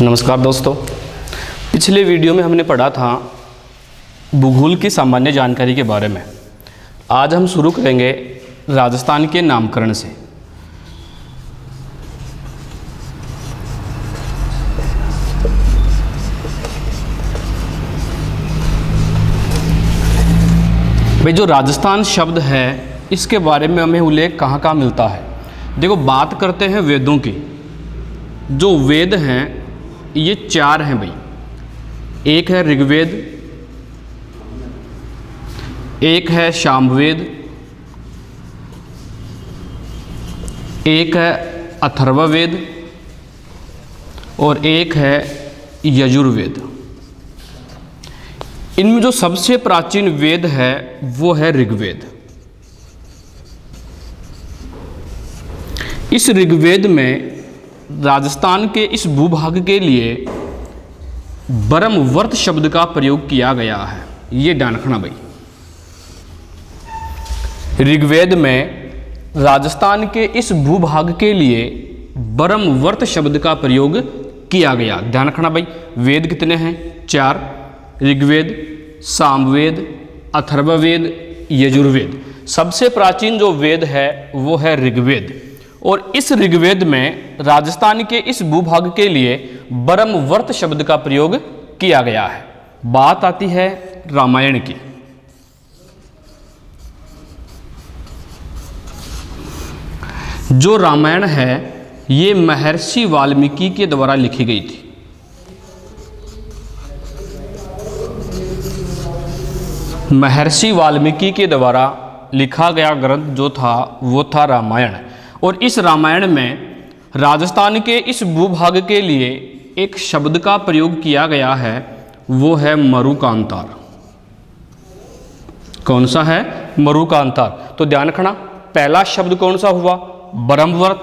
नमस्कार दोस्तों, पिछले वीडियो में हमने पढ़ा था भूगोल की सामान्य जानकारी के बारे में। आज हम शुरू करेंगे राजस्थान के नामकरण से। भाई जो राजस्थान शब्द है इसके बारे में हमें उल्लेख कहाँ कहाँ मिलता है। देखो, बात करते हैं वेदों की। जो वेद हैं ये चार हैं भाई। एक है ऋग्वेद, एक है सामवेद, एक है अथर्ववेद और एक है यजुर्वेद। इनमें जो सबसे प्राचीन वेद है वो है ऋग्वेद। इस ऋग्वेद में राजस्थान के इस भूभाग के लिए ब्रह्मवर्त शब्द का प्रयोग किया गया है। ये ध्यान रखना भाई। ऋग्वेद में राजस्थान के इस भूभाग के लिए ब्रह्मवर्त शब्द का प्रयोग किया गया। ध्यान रखना भाई। वेद कितने हैं? चार। ऋग्वेद, सामवेद, अथर्ववेद, यजुर्वेद। सबसे प्राचीन जो वेद है वो है ऋग्वेद। और इस ऋग्वेद में राजस्थान के इस भूभाग के लिए ब्रह्मवर्त शब्द का प्रयोग किया गया है। बात आती है रामायण की। जो रामायण है ये महर्षि वाल्मीकि के द्वारा लिखी गई थी। महर्षि वाल्मीकि के द्वारा लिखा गया ग्रंथ जो था वो था रामायण। और इस रामायण में राजस्थान के इस भूभाग के लिए एक शब्द का प्रयोग किया गया है, वो है मरुकांतार। कौन सा है? मरुकांतार। तो ध्यान रखना, पहला शब्द कौन सा हुआ? ब्रह्मवर्त।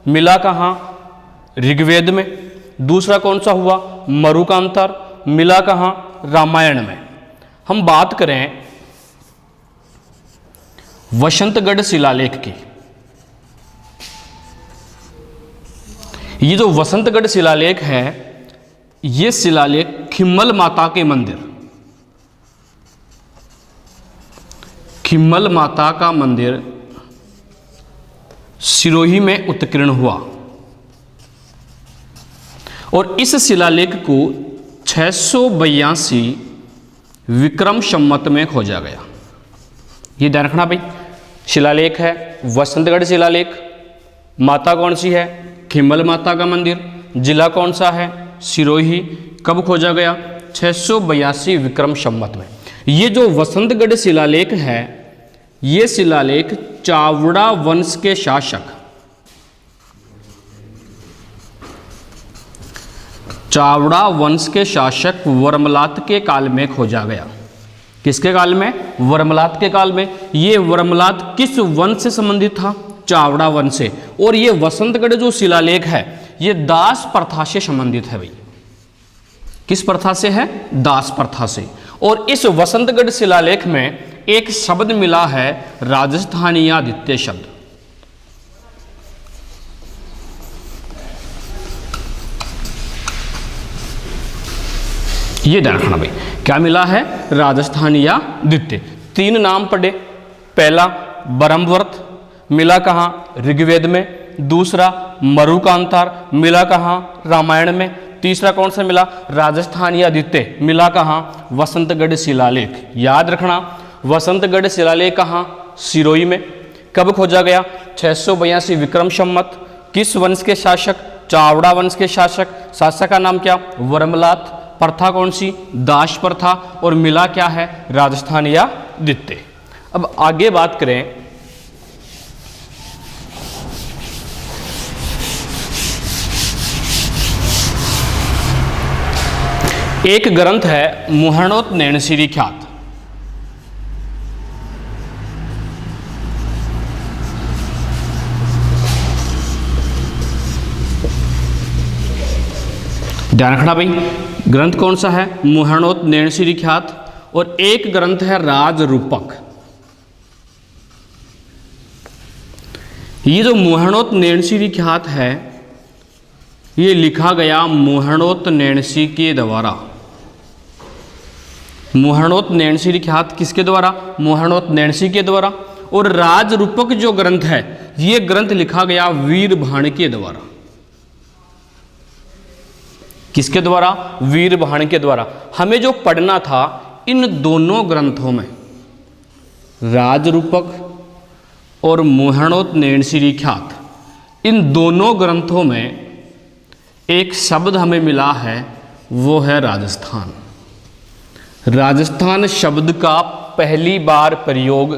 मिला कहाँ? ऋग्वेद में। दूसरा कौन सा हुआ? मरुकांतार। मिला कहाँ? रामायण में। हम बात करें वसंतगढ़ शिलालेख की। ये जो वसंतगढ़ शिलालेख है ये शिलालेख खिम्मल माता के मंदिर, खिम्मल माता का मंदिर सिरोही में उत्कीर्ण हुआ। और इस शिलालेख को 682 विक्रम संवत में खोजा गया। ये ध्यान रखना भाई। शिलालेख है वसंतगढ़ शिलालेख। माता कौन सी है? खिम्मल माता का मंदिर। जिला कौन सा है? सिरोही। कब खोजा गया? 682 विक्रम संवत में। ये जो वसंतगढ़ शिलालेख है ये शिलालेख चावड़ा वंश के शासक चावड़ा वंश के शासक वर्मलात के काल में खोजा गया। किसके काल में? वर्मलात के काल में। ये वर्मलात किस वंश से संबंधित था? चावड़ा वंश से। और ये वसंतगढ़ जो शिलालेख है ये दास प्रथा से संबंधित है भाई। किस प्रथा से है? दास प्रथा से। और इस वसंतगढ़ शिलालेख में एक शब्द मिला है राजस्थानीयादित्य शब्द। ये ध्यान रखना भाई। क्या मिला है? राजस्थानीयादित्य। तीन नाम पढ़े। पहला ब्रह्मवर्त, मिला कहाँ? ऋग्वेद में। दूसरा मरुकांतार, मिला कहाँ? रामायण में। तीसरा कौन सा मिला? राजस्थानीयादित्य, मिला कहाँ? वसंतगढ़ शिलालेख। याद रखना, वसंतगढ़ शिलालेख कहाँ? सिरोही में। कब खोजा गया? 682 विक्रम संवत। किस वंश के शासक? चावड़ा वंश के शासक। शासक का नाम क्या? वर्मलात। प्रथा कौन सी? दास प्रथा। और मिला क्या है? राजस्थानीयादित्य। अब आगे बात करें एक ग्रंथ है मुहणोत नैणसीरी ख्यात। ध्यान रखना भाई। ग्रंथ कौन सा है? मुहणोत नैणसीरी ख्यात। और एक ग्रंथ है राजरूपक। ये जो मुहणोत नैणसीरी ख्यात है ये लिखा गया मुहणोत नैणसी के द्वारा। मुहणोत नैणसी लिख्यात किसके द्वारा? मुहणोत नैणसी के द्वारा। और राजरूपक जो ग्रंथ है ये ग्रंथ लिखा गया वीरभाण के द्वारा। किसके द्वारा? वीरभाण के द्वारा। हमें जो पढ़ना था इन दोनों ग्रंथों में, राजरूपक और मुहणोत नैणसी लिख्यात, इन दोनों ग्रंथों में एक शब्द हमें मिला है, वो है राजस्थान। राजस्थान शब्द का पहली बार प्रयोग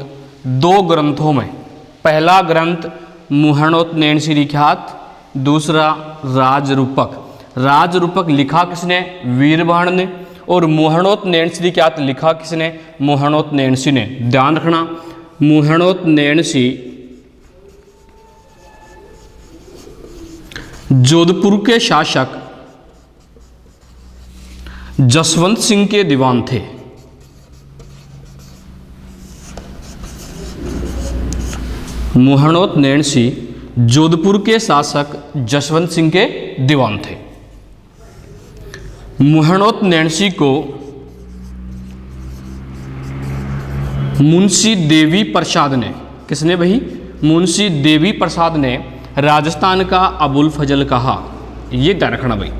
दो ग्रंथों में, पहला ग्रंथ मुहणोत नैणसी लिख्यात, दूसरा राजरूपक। राजरूपक लिखा किसने? वीरभाण ने। और मुहणोत नैणसी लिख्यात लिखा किसने? मुहणोत नैणसी ने। ध्यान रखना, मुहणोत नैणसी जोधपुर के शासक जसवंत सिंह के दीवान थे। मुहणोत नैणसी जोधपुर के शासक जसवंत सिंह के दीवान थे। मुहणोत नैणसी को मुंशी देवी प्रसाद ने, किसने भाई? मुंशी देवी प्रसाद ने राजस्थान का अबुल फजल कहा। ये ध्यान रखना भाई।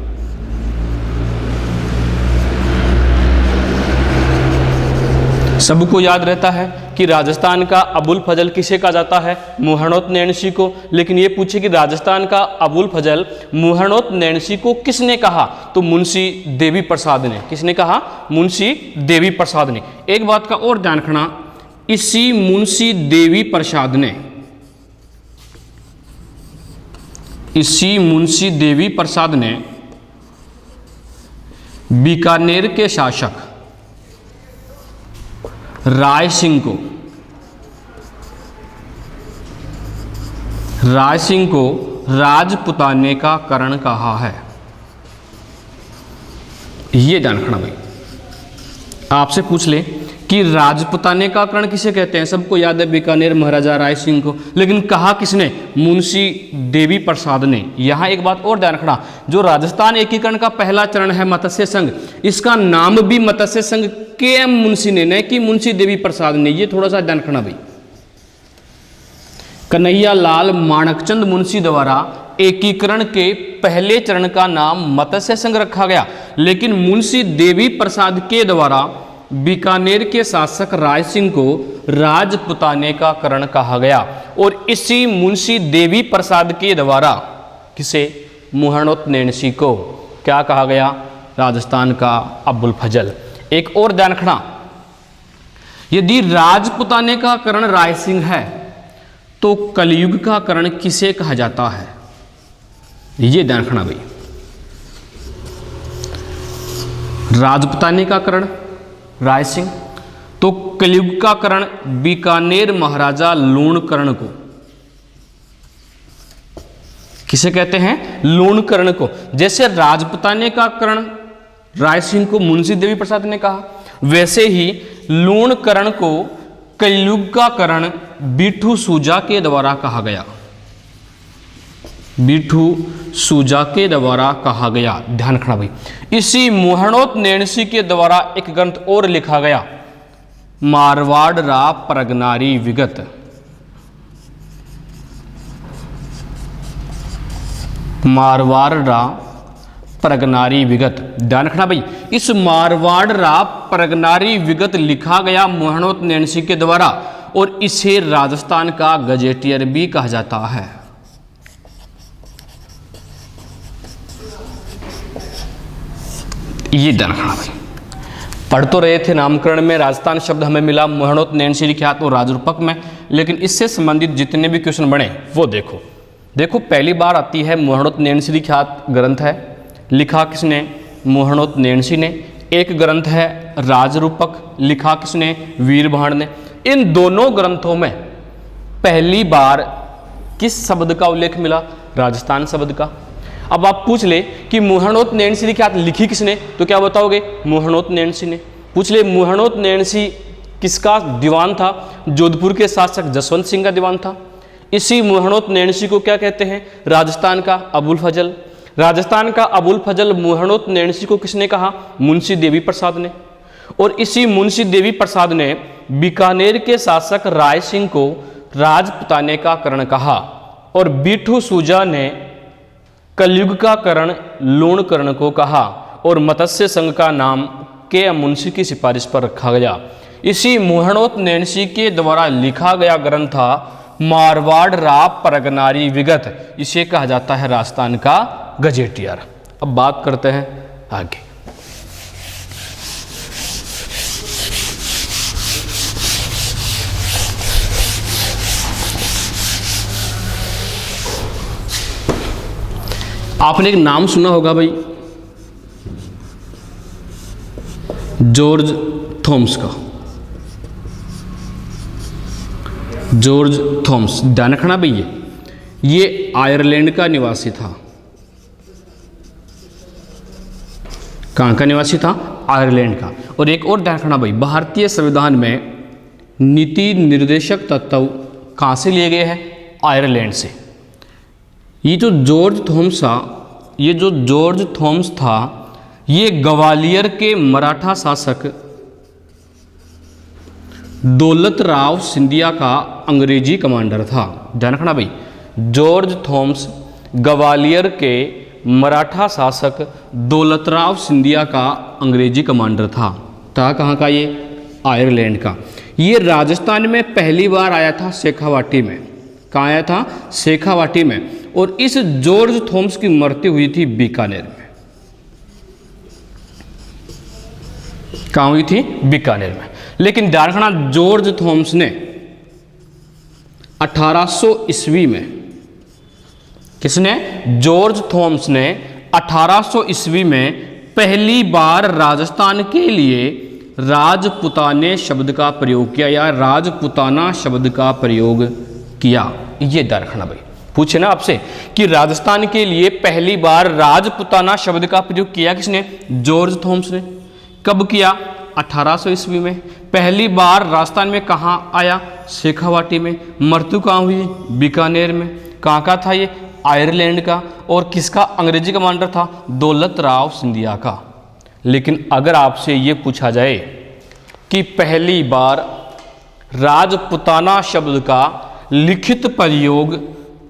सबको याद रहता है कि राजस्थान का अबुल फजल किसे कहा जाता है? मुहणोत नैणसी को। लेकिन ये पूछे कि राजस्थान का अबुल फजल मुहणोत नैणसी को किसने कहा? तो मुंशी देवी प्रसाद ने। किसने कहा? मुंशी देवी प्रसाद ने। एक बात का और ध्यान रखना, इसी मुंशी देवी प्रसाद ने, इसी मुंशी देवी प्रसाद ने बीकानेर के शासक राय सिंह को राजपुताने का करण कहा है। ये ध्यान रखना भाई। आपसे पूछ ले कि राजपुताने का करण किसे कहते हैं? सबको याद है बीकानेर महाराजा राय सिंह को। लेकिन कहा किसने? मुंशी देवी प्रसाद ने। यहां एक बात और ध्यान रखना, जो राजस्थान एकीकरण का पहला चरण है मत्स्य संघ, इसका नाम भी मत्स्य संघ के मुंशी ने, न कि मुंशी देवी प्रसाद ने। ये थोड़ा सा ध्यान रखना भाई। कन्हैया लाल माणकचंद मुंशी द्वारा एकीकरण के पहले चरण का नाम मत्स्य संघ रखा गया, लेकिन मुंशी देवी प्रसाद के द्वारा बीकानेर के शासक राय सिंह को राजपुताने का करण कहा गया। और इसी मुंशी देवी प्रसाद के द्वारा किसे? मुहणोत नैणसी को क्या कहा गया? राजस्थान का अबुल फजल। एक और ध्यान रखना, यदि राजपुताने का करण राय सिंह है तो कलयुग का करण किसे कहा जाता है? ये ध्यान रखना भाई। राजपुताने का करण राय सिंह, तो कलयुग का करण बीकानेर महाराजा लूणकरण को। किसे कहते हैं? लूणकरण को। जैसे राजपुताने का करण राय सिंह को मुंशी देवी प्रसाद ने कहा, वैसे ही लूणकरण को कलयुग का करण बिठू सूजा के द्वारा कहा गया। बिठू सूजा के द्वारा कहा गया। ध्यान रखना भाई। इसी मुहणोत नैणसी के द्वारा एक ग्रंथ और लिखा गया, मारवाड़ रा प्रगनारी विगत। मारवाड़ रा प्रगनारी विगत। ध्यान रखना भाई, इस मारवाड़ रा प्रगनारी विगत लिखा गया मुहणोत नैणसी के द्वारा, और इसे राजस्थान का गजेटियर भी कहा जाता है। ये ध्यान रखना भाई। पढ़ तो रहे थे नामकरण में, राजस्थान शब्द हमें मिला मुहणोत नैणसी लिख्यात और राजरूपक में, लेकिन इससे संबंधित जितने भी क्वेश्चन बने वो देखो। देखो पहली बार आती है मुहणोत नैणसी लिख्यात ग्रंथ है, लिखा किसने? मुहणोत नैणसी ने। एक ग्रंथ है राजरूपक, लिखा किसने? वीरभाण ने। इन दोनों ग्रंथों में पहली बार किस शब्द का उल्लेख मिला? राजस्थान शब्द का। अब आप पूछ ले कि मुहणोत नैणसी लिख्यात लिखी किसने, तो क्या बताओगे? मुहणोत नैणसी ने। पूछ ले मुहणोत नैणसी किसका दीवान था? जोधपुर के शासक जसवंत सिंह का दीवान था। इसी मुहणोत नैणसी को क्या कहते हैं? राजस्थान का अबुल फजल। राजस्थान का अबुल फजल मुहणोत नैणसी को किसने कहा? मुंशी देवी प्रसाद ने। और इसी मुंशी देवी प्रसाद ने बीकानेर के शासक राय सिंह को राजपुताने का करण कहा और बीठू सूजा ने कलयुग का करण लूण करण को कहा और मत्स्य संघ का नाम के मुंशी की सिफारिश पर रखा गया। इसी मुहणोत नैणसी के द्वारा लिखा गया ग्रंथ था मारवाड़ रा परगनारी विगत, इसे कहा जाता है राजस्थान का गजेटियर। अब बात करते हैं आगे। आपने एक नाम सुना होगा भाई, जॉर्ज थॉमस का। जॉर्ज थॉमस, ध्यान रखना भैया, ये आयरलैंड का निवासी था। कहाँ का निवासी था? आयरलैंड का। और एक और ध्यान रखना भाई, भारतीय संविधान में नीति निर्देशक तत्व कहाँ से लिए गए हैं? आयरलैंड से। ये जो जॉर्ज थॉमस था, ये ग्वालियर के मराठा शासक दौलत राव सिंधिया का अंग्रेजी कमांडर था। ध्यान रखना भाई, जॉर्ज थॉमस ग्वालियर के मराठा शासक दौलत राव सिंधिया का अंग्रेजी कमांडर था। कहाँ का? ये आयरलैंड का। ये राजस्थान में पहली बार आया था शेखावाटी में। कहाँ आया था? शेखावाटी में। और इस जॉर्ज थॉमस की मृत्यु हुई थी बीकानेर में। कहाँ हुई थी? बीकानेर में। लेकिन ध्यान रखना, जॉर्ज थॉमस ने 1800 ईस्वी में, किसने? जॉर्ज थॉमस ने 1800 ईस्वी में पहली बार राजस्थान के लिए राजपुताने शब्द का प्रयोग किया या राजपुताना शब्द का प्रयोग किया। ये ध्यान रखना भाई, पूछे ना आपसे कि राजस्थान के लिए पहली बार राजपुताना शब्द का प्रयोग किया किसने? जॉर्ज थॉमस ने। कब किया? 1800 ईस्वी में। पहली बार राजस्थान में कहाँ आया? शेखावाटी में। मृत्यु कहाँ हुई? बीकानेर में। कहाँ का था ये? आयरलैंड का। और किसका अंग्रेजी कमांडर था? दौलत राव सिंधिया का। लेकिन अगर आपसे ये पूछा जाए कि पहली बार राजपुताना शब्द का लिखित प्रयोग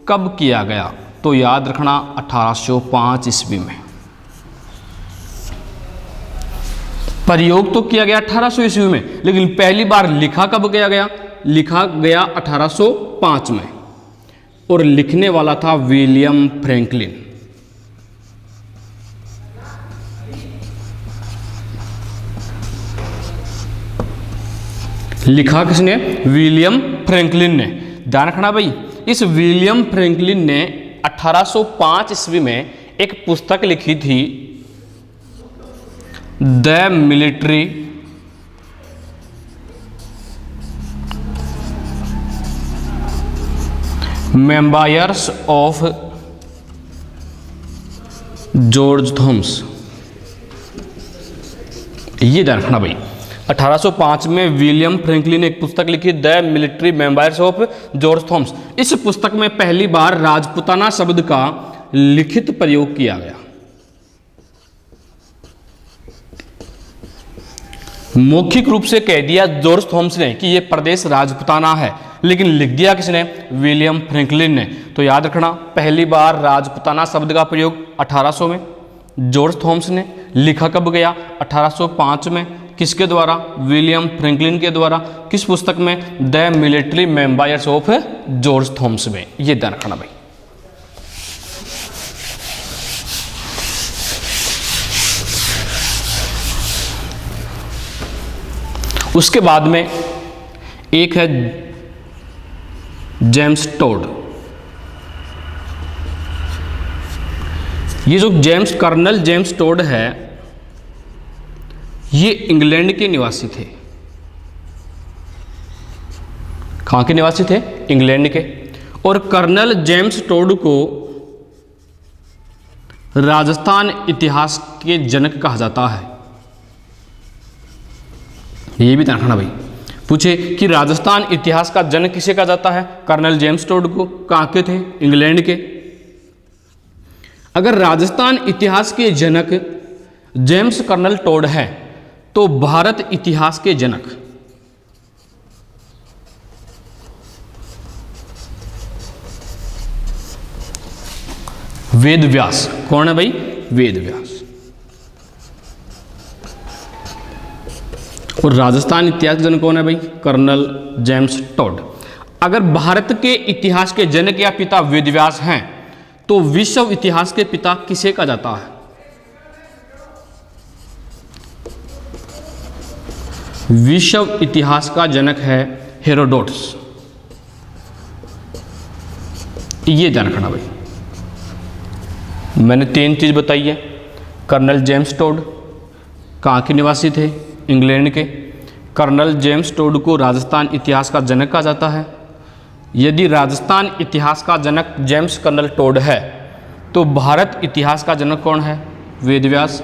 कब किया गया, तो याद रखना 1805 ईस्वी में। प्रयोग तो किया गया 1800 ईस्वी में, लेकिन पहली बार लिखा कब किया गया? लिखा गया 1805 में। और लिखने वाला था विलियम फ्रैंकलिन। लिखा किसने? विलियम फ्रैंकलिन ने। ध्यान रखना भाई, इस विलियम फ्रैंकलिन ने 1805 ईस्वी में एक पुस्तक लिखी थी, the military memoirs of George Thomas. ये ध्यान रखना भाई, 1805 में विलियम फ्रैंकलिन ने एक पुस्तक लिखी, the military memoirs of George Thomas. इस पुस्तक में पहली बार राजपुताना शब्द का लिखित प्रयोग किया गया। मौखिक रूप से कह दिया जॉर्ज थॉमस ने कि यह प्रदेश राजपुताना है, लेकिन लिख दिया किसने? विलियम फ्रैंकलिन ने। तो याद रखना, पहली बार राजपुताना शब्द का प्रयोग 1800 में जॉर्ज थॉमस ने। लिखा कब गया? 1805 में। किसके द्वारा? विलियम फ्रैंकलिन के द्वारा। किस पुस्तक में? The military memoirs of George Thomas में। यह ध्यान रखना भाई। उसके बाद में एक है जेम्स टोड। ये जो कर्नल जेम्स टोड है, ये इंग्लैंड के निवासी थे। कहाँ के निवासी थे? इंग्लैंड के। और कर्नल जेम्स टोड को राजस्थान इतिहास के जनक कहा जाता है। ये भी ध्यान रखना भाई, पूछे कि राजस्थान इतिहास का जनक किसे कहा जाता है? कर्नल जेम्स टोड को। कहाँ के थे? इंग्लैंड के। अगर राजस्थान इतिहास के जनक जेम्स कर्नल टोड है तो भारत इतिहास के जनक वेद व्यास। कौन है भाई? वेद व्यास। और राजस्थान इतिहास के जनक कौन है भाई? Colonel James Tod. अगर भारत के इतिहास के जनक या पिता वेद व्यास हैं तो विश्व इतिहास के पिता किसे कहा जाता है? विश्व इतिहास का जनक है हेरोडोटस। ये ध्यान रखना भाई। मैंने 3 चीज बताई है। कर्नल जेम्स टोड कहाँ के निवासी थे? इंग्लैंड के। कर्नल जेम्स टोड को राजस्थान इतिहास का जनक कहा जाता है। यदि राजस्थान इतिहास का जनक जेम्स कर्नल टोड है तो भारत इतिहास का जनक कौन है? वेद व्यास।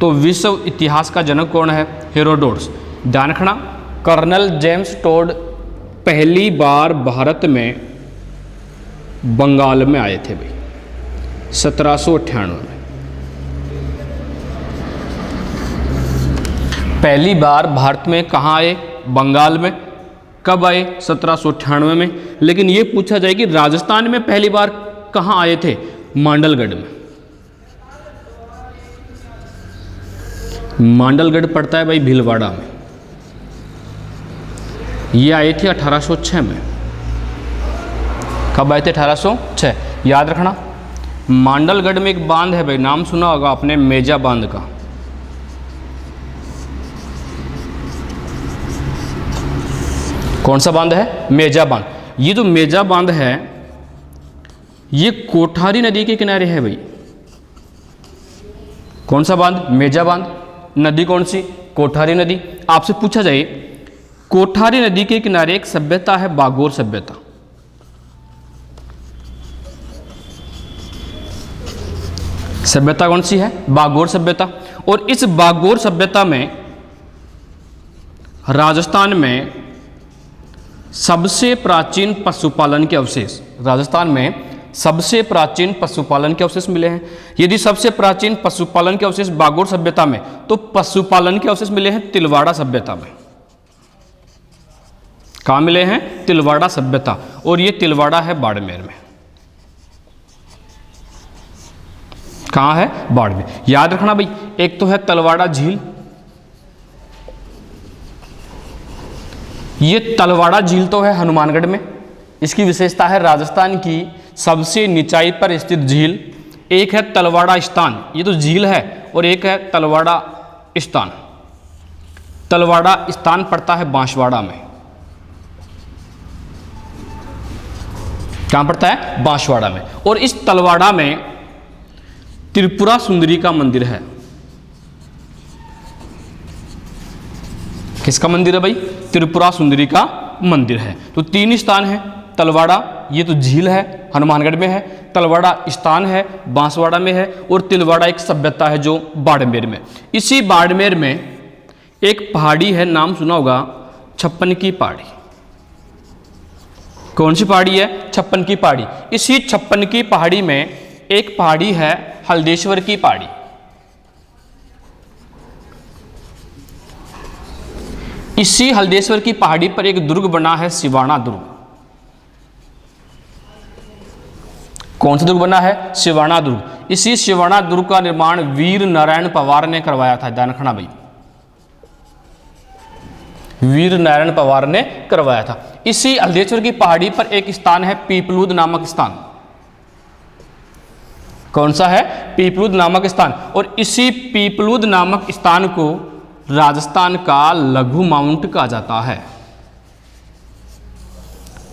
तो विश्व इतिहास का जनक कौन है? हेरोडोटस। ध्यान रखना, कर्नल जेम्स टोड पहली बार भारत में बंगाल में आए थे भाई 1798 में। पहली बार भारत में कहाँ आए? बंगाल में। कब आए? 1798 में। लेकिन ये पूछा जाए कि राजस्थान में पहली बार कहाँ आए थे? मांडलगढ़ में। मांडलगढ़ पड़ता है भाई भीलवाड़ा में। ये आए थे 1806 में। कब आए थे? 1806। याद रखना, मांडलगढ़ में एक बांध है भाई, नाम सुना होगा आपने, मेजा बांध का। कौन सा बांध है? मेजा बांध। ये जो मेजा बांध है ये कोठारी नदी के किनारे है भाई। कौन सा बांध? मेजा बांध। नदी कौन सी? कोठारी नदी। आपसे पूछा जाए कोठारी नदी के किनारे एक सभ्यता है बागोर सभ्यता। सभ्यता कौन सी है? बागोर सभ्यता। और इस बागोर सभ्यता में राजस्थान में सबसे प्राचीन पशुपालन के अवशेष, राजस्थान में सबसे प्राचीन पशुपालन के अवशेष मिले हैं। यदि सबसे प्राचीन पशुपालन के अवशेष बागोर सभ्यता में, तो पशुपालन के अवशेष मिले हैं तिलवाड़ा सभ्यता में। कहाँ मिले हैं? तिलवाड़ा सभ्यता। और ये तिलवाड़ा है बाड़मेर में। कहाँ है? बाड़मेर। याद रखना भाई, एक तो है तलवाड़ा झील। ये तलवाड़ा झील तो है हनुमानगढ़ में। इसकी विशेषता है राजस्थान की सबसे निचाई पर स्थित झील। एक है तलवाड़ा स्थान, ये तो झील है, और एक है तलवाड़ा स्थान। तलवाड़ा स्थान पड़ता है बांसवाड़ा में। कहाँ पड़ता है? बांसवाड़ा में। और इस तलवाड़ा में त्रिपुरा सुंदरी का मंदिर है। किसका मंदिर है भाई? त्रिपुरा सुंदरी का मंदिर है। तो 3 स्थान है। तलवाड़ा, ये तो झील है, हनुमानगढ़ में है। तलवाड़ा स्थान है, बांसवाड़ा में है। और तिलवाड़ा एक सभ्यता है जो बाड़मेर में। इसी बाड़मेर में एक पहाड़ी है, नाम सुना होगा, छप्पन की पहाड़ी। कौन सी पहाड़ी है? छप्पन की पहाड़ी। इसी छप्पन की पहाड़ी में एक पहाड़ी है हल्देश्वर की पहाड़ी। इसी हल्देश्वर की पहाड़ी पर एक दुर्ग बना है, सिवाना दुर्ग। कौन सा दुर्ग बना है? सिवाना दुर्ग। इसी सिवाना दुर्ग का निर्माण वीर नारायण पवार ने करवाया था। ध्यान रखना भाई, वीर नारायण पवार ने करवाया था। इसी हल्देश्वर की पहाड़ी पर एक स्थान है पीपलूद नामक स्थान। कौन सा है? पीपलूद नामक स्थान। और इसी पीपलूद नामक स्थान को राजस्थान का लघु माउंट कहा जाता है।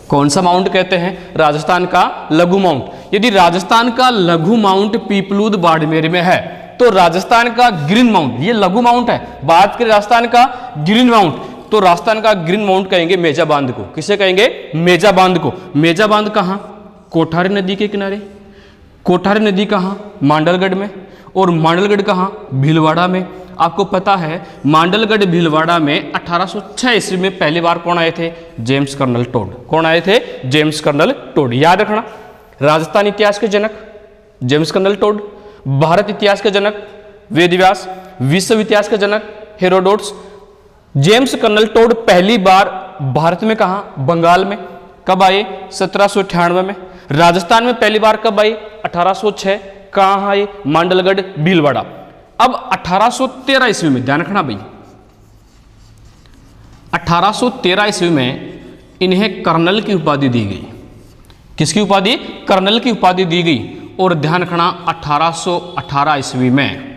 कौन सा माउंट कहते हैं? राजस्थान का लघु माउंट। यदि राजस्थान का लघु माउंट पीपलूद बाड़मेर में है तो राजस्थान का ग्रीन माउंट, ये लघु माउंट है। बात करें राजस्थान का ग्रीन माउंट, तो राजस्थान का ग्रीन माउंट कहेंगे मेजा बांध को। किसे कहेंगे? मेजा बांध को। मेजा बांध कहाँ? कोठारी नदी के किनारे। कोठारी नदी कहाँ? मांडलगढ़ में। और मांडलगढ़ कहाँ? भीलवाड़ा में। आपको पता है मांडलगढ़ भीलवाड़ा में 1806 ईस्वी में पहली बार कौन आए थे? James colonel Tod. कौन आए थे? James colonel Tod. याद रखना, राजस्थान इतिहास के जनक जेम्स कर्नल टोड। भारत इतिहास के जनक वेदव्यास। विश्व इतिहास के जनक हेरोडोट्स। जेम्स कर्नल टोड पहली बार भारत में कहा? बंगाल में। कब आए? 1798 में। राजस्थान में पहली बार कब आए? 1806। कहाँ आए? मांडलगढ़ भीलवाड़ा। अब 1813 ईस्वी में, ध्यान रखना भाई, 1813 ईस्वी में इन्हें कर्नल की उपाधि दी गई। किसकी उपाधि? कर्नल की उपाधि दी गई। और ध्यान रखना 1818 ईस्वी में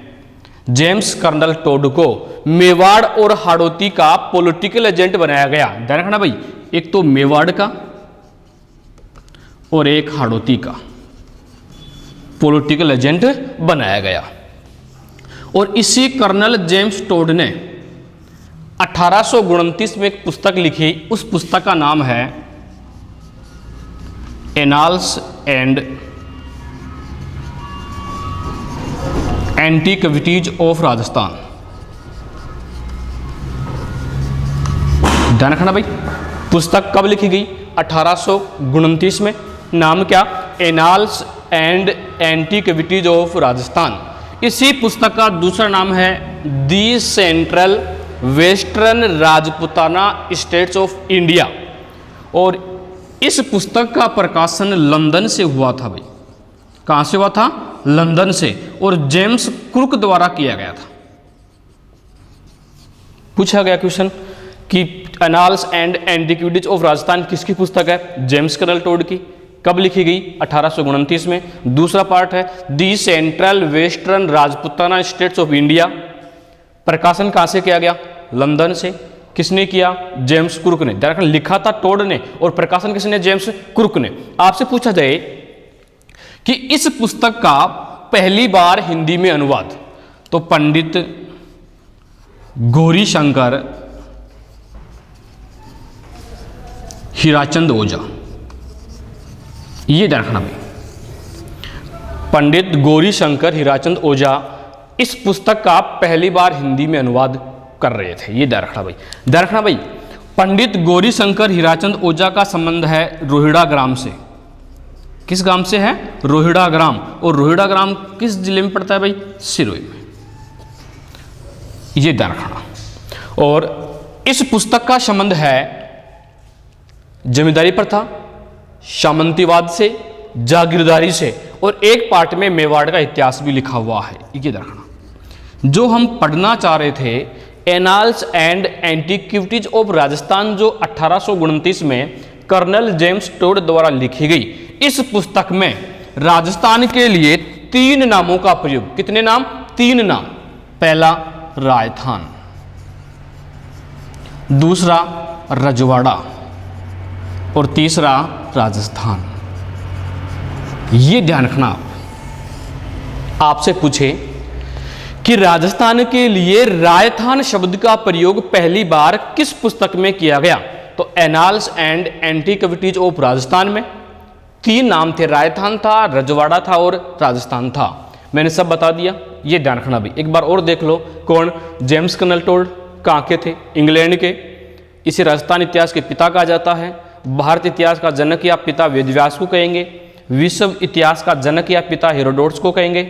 जेम्स कर्नल टोड को मेवाड़ और हाड़ौती का पॉलिटिकल एजेंट बनाया गया। ध्यान रखना भाई, एक तो मेवाड़ का और एक हाड़ौती का पॉलिटिकल एजेंट बनाया गया। और इसी कर्नल जेम्स टोड ने 1829 में एक पुस्तक लिखी। उस पुस्तक का नाम है annals and antiquities of Rajasthan. ध्यान रखना भाई, पुस्तक कब लिखी गई? 1829 में। नाम क्या? Annals and antiquities of Rajasthan. इसी पुस्तक का दूसरा नाम है the central western Rajputana states of India. और इस पुस्तक का प्रकाशन लंदन से हुआ था भाई। कहां से हुआ था? लंदन से। और जेम्स क्रुक द्वारा किया गया था। पूछा गया क्वेश्चन कि annals and antiquities of Rajasthan किसकी पुस्तक है? जेम्स कर्नल टोड की। कब लिखी गई? 1829 में। दूसरा पार्ट है the central western Rajputana states of India. प्रकाशन कहां से किया गया? लंदन से। किसने किया? जेम्स क्रुक ने। दरअसल लिखा था टोड ने और प्रकाशन किसने? जेम्स क्रुक ने। आपसे पूछा जाए कि इस पुस्तक का पहली बार हिंदी में अनुवाद, तो पंडित गौरीशंकर हीराचंद ओझा, ये ध्यान रखना भाई, पंडित गौरीशंकर हीराचंद ओझा इस पुस्तक का पहली बार हिंदी में अनुवाद कर रहे थे। ये ध्यान रखना भाई। ध्यान रखना भाई, पंडित गौरीशंकर हीराचंद ओझा का संबंध है रोहिड़ा ग्राम से। किस ग्राम से है? रोहिड़ा ग्राम। और रोहिड़ा ग्राम किस जिले में पड़ता है भाई? सिरोही में। ये ध्यान रखना। और इस पुस्तक का संबंध है जमींदारी प्रथा, सामंतीवाद से, जागीरदारी से। और एक पार्ट में मेवाड़ का इतिहास भी लिखा हुआ है। ये ध्यान रखना। जो हम पढ़ना चाह रहे थे annals and antiquities of Rajasthan, जो 1829 में कर्नल जेम्स टोड द्वारा लिखी गई, इस पुस्तक में राजस्थान के लिए 3 नामों का प्रयोग। कितने नाम? 3 नाम। पहला राजस्थान, दूसरा रजवाड़ा और तीसरा राजस्थान। ये ध्यान रखना। आपसे पूछे कि राजस्थान के लिए राजस्थान शब्द का प्रयोग पहली बार किस पुस्तक में किया गया, तो annals and antiquities of Rajasthan में। 3 नाम थे, राजस्थान था, रजवाड़ा था और राजस्थान था। मैंने सब बता दिया। ये ध्यान रखना भी। एक बार और देख लो, कौन? James colonel Tod. कहाँ के थे? इंग्लैंड के। इसे राजस्थान इतिहास के पिता कहा जाता है। भारत इतिहास का जनक या पिता वेदव्यास को कहेंगे। विश्व इतिहास का जनक या पिता हेरोडोट्स को कहेंगे।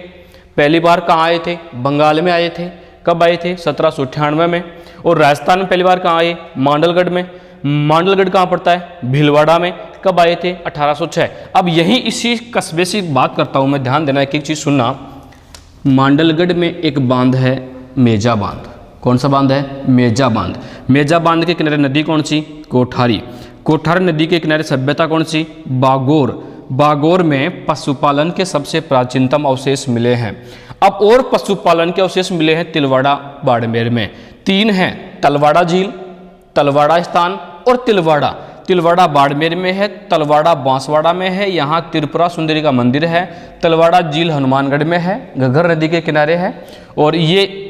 पहली बार कहाँ आए थे? बंगाल में आए थे। कब आए थे? 1798 में। और राजस्थान में पहली बार कहाँ आए? मांडलगढ़ में। मांडलगढ़ कहाँ पड़ता है? भीलवाड़ा में। कब आए थे? 1806। अब यहीं इसी कस्बे से बात करता हूँ मैं, ध्यान देना, एक एक चीज़ सुनना। मांडलगढ़ में एक बांध है, मेजा बांध। कौन सा बांध है? मेजा बांध। मेजा बांध के किनारे नदी कौन सी? कोठारी। कोठारी नदी के किनारे सभ्यता कौन सी? बागोर। बागोर में पशुपालन के सबसे प्राचीनतम अवशेष मिले हैं। अब और पशुपालन के अवशेष मिले हैं तिलवाड़ा बाड़मेर में। 3 हैं, तलवाड़ा झील, तलवाड़ा स्थान और तिलवाड़ा। तिलवाड़ा बाड़मेर में है, तलवाड़ा बांसवाड़ा में है, यहाँ त्रिपुरा सुंदरी का मंदिर है। तलवाड़ा झील हनुमानगढ़ में है, घग्गर नदी के किनारे है। और ये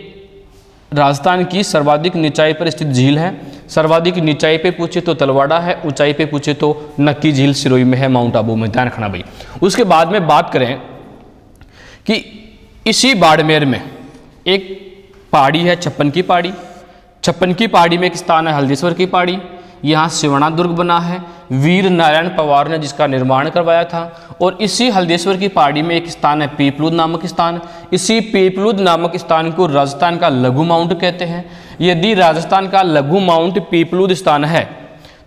राजस्थान की सर्वाधिक निचाई पर स्थित झील है। सर्वाधिक निचाई पे पूछे तो तलवाड़ा है, ऊंचाई पे पूछे तो नक्की झील सिरोही में है, माउंट आबू में। ध्यान रखना भाई। उसके बाद में बात करें कि इसी बाड़मेर में एक पहाड़ी है, छप्पन की पहाड़ी। छप्पन की पहाड़ी में एक स्थान है हल्देश्वर की पहाड़ी। यहाँ सिवना दुर्ग बना है, वीर नारायण पवार ने जिसका निर्माण करवाया था। और इसी हल्देश्वर की पहाड़ी में एक स्थान है पीपलूद नामक स्थान। इसी पीपलूद नामक स्थान को राजस्थान का लघु माउंट कहते हैं। यदि राजस्थान का लघु माउंट पीपलूद स्थान है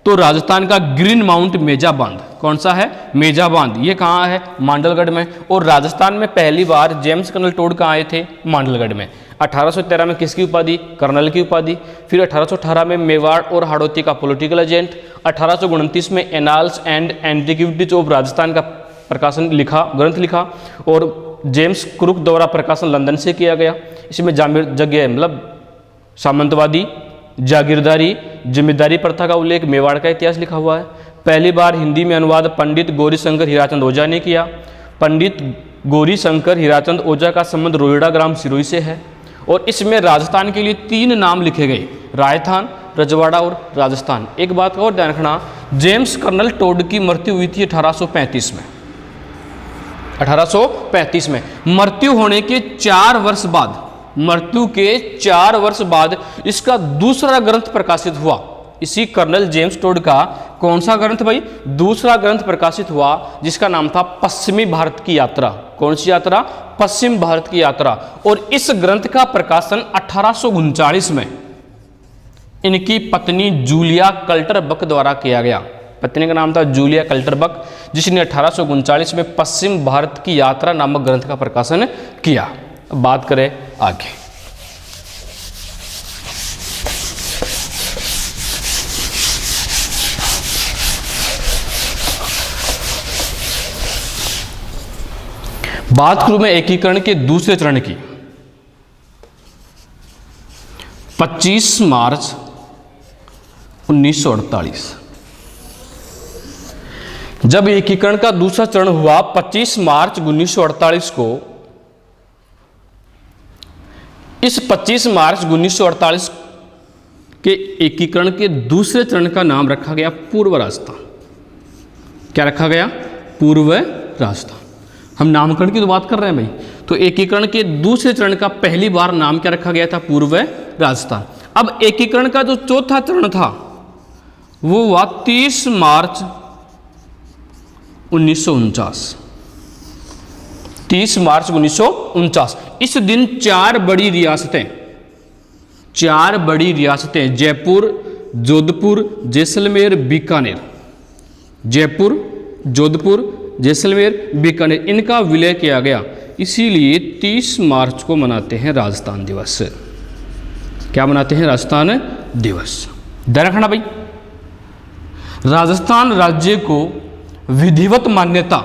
तो राजस्थान का ग्रीन माउंट मेजा बांध कौन सा है? मेजा बांध। ये कहाँ है? मांडलगढ़ में। और राजस्थान में पहली बार जेम्स कर्नल टोड कहाँ आए थे? मांडलगढ़ में। 1813 में किसकी उपाधि? कर्नल की उपाधि। फिर 1818 में मेवाड़ और हाड़ौती का पॉलिटिकल एजेंट। 1829 में annals and antiquities of Rajasthan का प्रकाशन लिखा, ग्रंथ लिखा, और जेम्स क्रुक द्वारा प्रकाशन लंदन से किया गया। इसमें जगह मतलब सामंतवादी, जागीरदारी, जिम्मेदारी प्रथा का उल्लेख, मेवाड़ का इतिहास लिखा हुआ है। पहली बार हिंदी में अनुवाद पंडित गौरीशंकर हीराचंद ओझा ने किया। पंडित गौरीशंकर हीराचंद ओझा का संबंध रोहिड़ा ग्राम सिरोही से है। और इसमें राजस्थान के लिए 3 नाम लिखे गए, राजस्थान, रजवाड़ा और राजस्थान। एक बात का और ध्यान रखना, जेम्स कर्नल टोड की मृत्यु हुई थी 1835 में। 1835 में मृत्यु होने के 4 वर्ष बाद, मृत्यु के 4 वर्ष बाद इसका दूसरा ग्रंथ प्रकाशित हुआ। इसी कर्नल जेम्स टोड का कौन सा ग्रंथ भाई? दूसरा ग्रंथ प्रकाशित हुआ जिसका नाम था पश्चिमी भारत की यात्रा। कौन सी यात्रा? पश्चिम भारत की यात्रा। और इस ग्रंथ का प्रकाशन 1839 में इनकी पत्नी जूलिया कल्टरबक द्वारा किया गया। पत्नी का नाम था जूलिया कल्टरबक, जिसने 1839 में पश्चिम भारत की यात्रा नामक ग्रंथ का प्रकाशन किया। अब बात करें आगे। बात करूं मैं एकीकरण के दूसरे चरण की। 25 मार्च 1948 जब एकीकरण का दूसरा चरण हुआ, 25 मार्च 1948 को, इस 25 मार्च 1948 के एकीकरण के दूसरे चरण का नाम रखा गया पूर्व राजस्थान। क्या रखा गया? पूर्व राजस्थान। हम नामकरण की तो बात कर रहे हैं भाई, तो एकीकरण के दूसरे चरण का पहली बार नाम क्या रखा गया था? पूर्व राजस्थान। अब एकीकरण का जो चौथा चरण था वो हुआ 30 मार्च 1949। 30 मार्च 1949। इस दिन 4 बड़ी रियासतें जयपुर, जोधपुर, जैसलमेर, बीकानेर, जयपुर, जोधपुर, जैसलमेर, बीकानेर, इनका विलय किया गया। इसीलिए 30 मार्च को मनाते हैं राजस्थान दिवस। क्या मनाते हैं? राजस्थान दिवस। ध्यान रखना भाई, राजस्थान राज्य को विधिवत मान्यता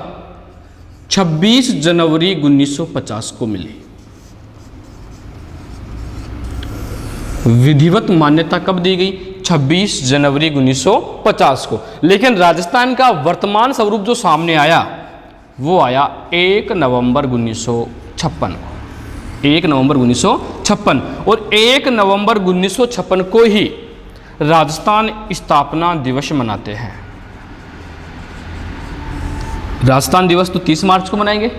26 जनवरी 1950 को मिली। विधिवत मान्यता कब दी गई? 26 जनवरी 1950 को। लेकिन राजस्थान का वर्तमान स्वरूप जो सामने आया वो आया 1 नवंबर 1956 को। 1 नवंबर 1956। और 1 नवंबर 1956 को ही राजस्थान स्थापना दिवस मनाते हैं। राजस्थान दिवस तो 30 मार्च को मनाएंगे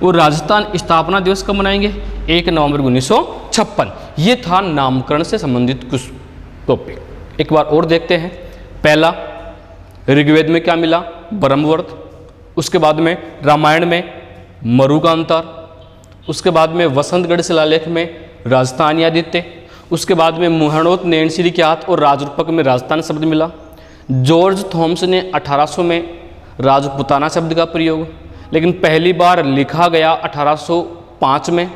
और राजस्थान स्थापना दिवस कब मनाएंगे? 1 नवंबर 1956। ये था नामकरण से संबंधित कुछ टॉपिक। एक बार और देखते हैं। पहला, ऋग्वेद में क्या मिला? ब्रह्मवर्त। उसके बाद में रामायण में मरुकांतार। उसके बाद में वसंतगढ़ शिलालेख में राजस्थानियादित्य। उसके बाद में मुहणोत नैनसिरी ख्यात और राजरूपक में राजस्थान शब्द मिला। जॉर्ज थॉमस ने 1800 में राजपुताना शब्द का प्रयोग, लेकिन पहली बार लिखा गया 1805 में।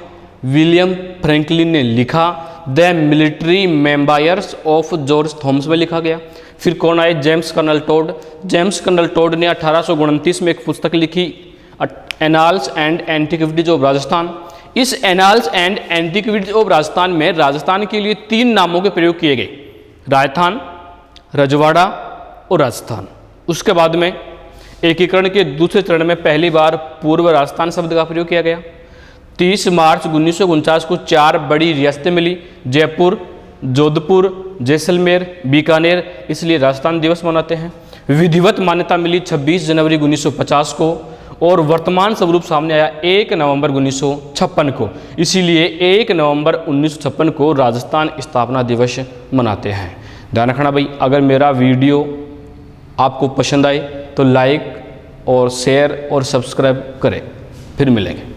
विलियम फ्रैंकलिन ने लिखा the military memoirs of George Thomas में लिखा गया। फिर कौन आए? James colonel Tod. James colonel Tod ने 1829 में एक पुस्तक लिखी, annals and antiquities of Rajasthan. इस annals and antiquities of Rajasthan में राजस्थान के लिए 3 नामों के प्रयोग किए गए, राजस्थान, रजवाड़ा और राजस्थान। उसके बाद में एकीकरण के दूसरे चरण में पहली बार पूर्व राजस्थान शब्द का प्रयोग किया गया। 30 मार्च 1949 को 4 बड़ी रियासतें मिली, जयपुर, जोधपुर, जैसलमेर, बीकानेर, इसलिए राजस्थान दिवस मनाते हैं। विधिवत मान्यता मिली 26 जनवरी 1950 को और वर्तमान स्वरूप सामने आया 1 नवंबर 1956 को, इसीलिए 1 नवंबर 1956 को राजस्थान स्थापना दिवस मनाते हैं। ध्यान रखना भाई, अगर मेरा वीडियो आपको पसंद आए तो लाइक और शेयर और सब्सक्राइब करें। फिर मिलेंगे।